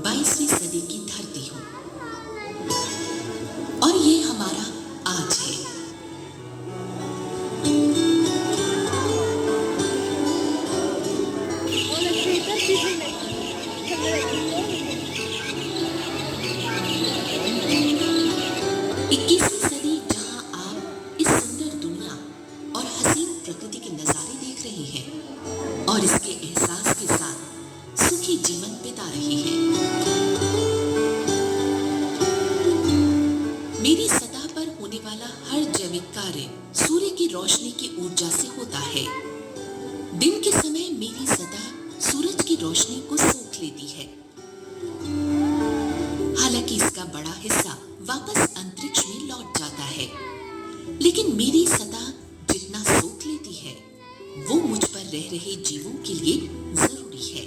22वीं सदी की धरती हूँ और ये हमारा आज है। इक्कीसवीं सदी जहाँ आप इस सुंदर दुनिया और हसीन प्रकृति के नजारे देख रहे हैं और इसके एहसास के साथ सुखी जीवन बिता रहे हैं। मेरी सतह पर होने वाला हर जैविक कार्य सूर्य की रोशनी की ऊर्जा से होता है। दिन के समय मेरी सतह सूरज की रोशनी को सोख लेती है। हालांकि इसका बड़ा हिस्सा वापस अंतरिक्ष में लौट जाता है, लेकिन मेरी सतह जितना सोख लेती है वो मुझ पर रह रहे जीवों के लिए जरूरी है।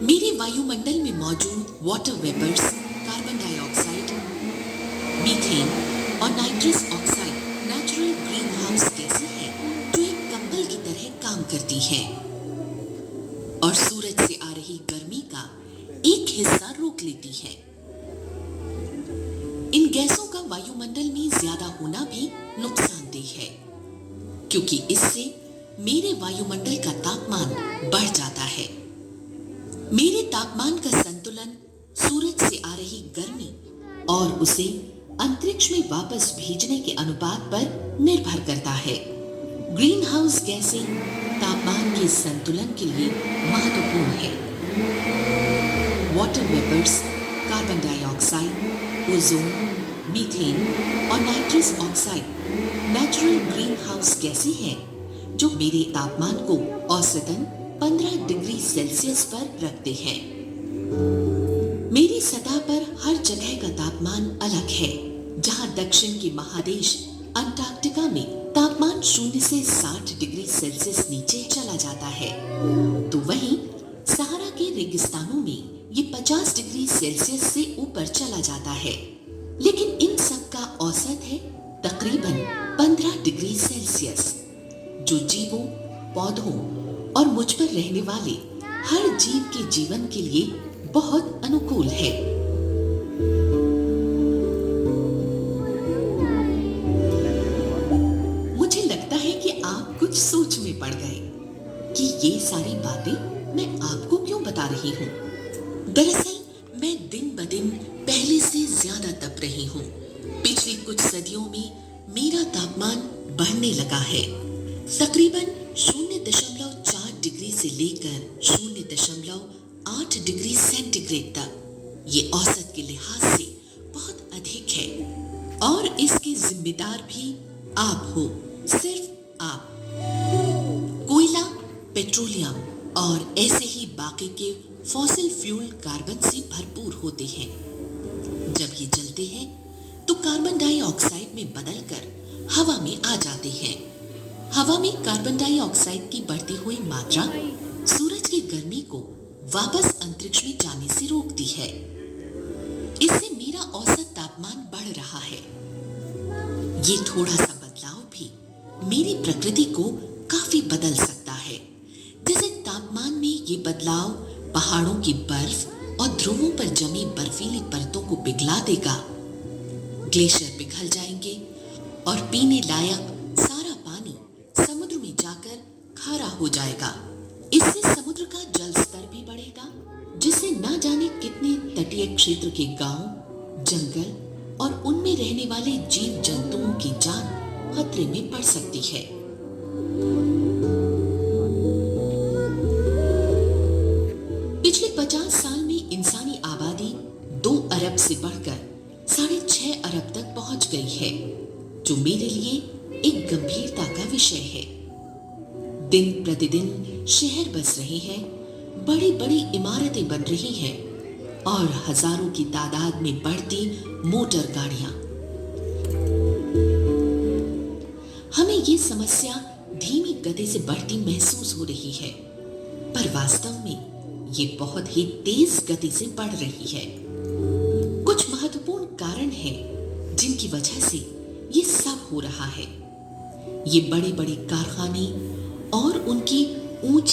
मेरे वायुमंडल में मौजूद water vapours, carbon dioxide, methane और nitrous oxide natural green house गैसें हैं जो एक कंबल की तरह काम करती हैं और सूरज से आ रही गर्मी का एक हिस्सा रोक लेती हैं। इन गैसों का वायुमंडल में ज्यादा होना भी नुकसानदेह है, क्योंकि इससे मेरे वायुमंडल का तापमान बढ़ जाता है। मेरे तापमान का संतुलन सूरज से आ रही गर्मी और उसे अंतरिक्ष में वापस भेजने के अनुपात पर निर्भर करता है। ग्रीन हाउस गैसें तापमान के संतुलन के लिए महत्वपूर्ण है। Water vapours, carbon dioxide, ozone, methane और nitrous oxide natural green house गैसें हैं जो मेरे तापमान को औसतन 15 डिग्री सेल्सियस पर रखते हैं। मेरी सतह पर हर जगह का तापमान अलग है। जहां दक्षिण के महादेश अंटार्कटिका में तापमान 0 से 60 डिग्री सेल्सियस नीचे चला जाता है, तो वहीं सहारा के रेगिस्तानों में ये 50 डिग्री सेल्सियस से ऊपर चला जाता है। लेकिन इन सब का औसत है तकरीबन 15 डिग्री सेल्सियस, जो जीवों, पौधों और मुझ पर रहने वाले हर जीव के जीवन के लिए बहुत अनुकूल है। मुझे लगता है कि आप कुछ सोच में पड़ गए कि ये सारी बातें मैं आपको क्यों बता रही हूँ। दरअसल मैं दिन ब दिन पहले से ज्यादा तप रही हूँ। पिछली कुछ सदियों में मेरा तापमान बढ़ने लगा है। तकरीबन 0.4 डिग्री से लेकर 0.8 डिग्री सेंटीग्रेड तक। ये औसत के लिहाज से बहुत अधिक है और इसके जिम्मेदार भी आप हो, सिर्फ आप। कोयला, पेट्रोलियम और ऐसे ही बाकी के फॉसिल फ्यूल कार्बन से भरपूर होते हैं। जब ये जलते हैं तो कार्बन डाइऑक्साइड में बदलकर हवा में आ जाते हैं। हवा में कार्बन डाइऑक्साइड की बढ़ती हुई मात्रा सूरज की गर्मी को वापस अंतरिक्ष में जाने से रोकती है। इससे मेरा औसत तापमान बढ़ रहा है। ये थोड़ा सा बदलाव भी मेरी प्रकृति को काफी बदल सकता है। जैसे तापमान में ये बदलाव पहाड़ों की बर्फ और ध्रुवों पर जमी बर्फीली परतों को पिघला देगा। ग्लेशियर पिघल जाएंगे और पीने लायक सारा पानी समुद्र में जाकर खारा हो जाएगा। इससे समुद्र का जल स्तर भी बढ़ेगा, जिससे ना जाने कितने तटीय क्षेत्र के गांव, जंगल और उनमें रहने वाले जीव जंतुओं की जान खतरे में पड़ सकती है। पिछले 50 साल में इंसानी आबादी 2 अरब से बढ़कर 6.5 अरब तक पहुंच गई है, जो मेरे लिए एक गंभीरता का विषय है। दिन प्रतिदिन शहर बस रहे हैं, बड़ी बड़ी इमारतें बन रही हैं और हजारों की तादाद में बढ़ती मोटर गाड़ियां। हमें ये समस्या धीमी गति से बढ़ती महसूस हो रही है, पर वास्तव में ये बहुत ही तेज गति से बढ़ रही है। कुछ महत्वपूर्ण कारण जिनकी वजह से ये सब हो रहा है। ये बड़े बड़े कारखाने और उनकी ऊंची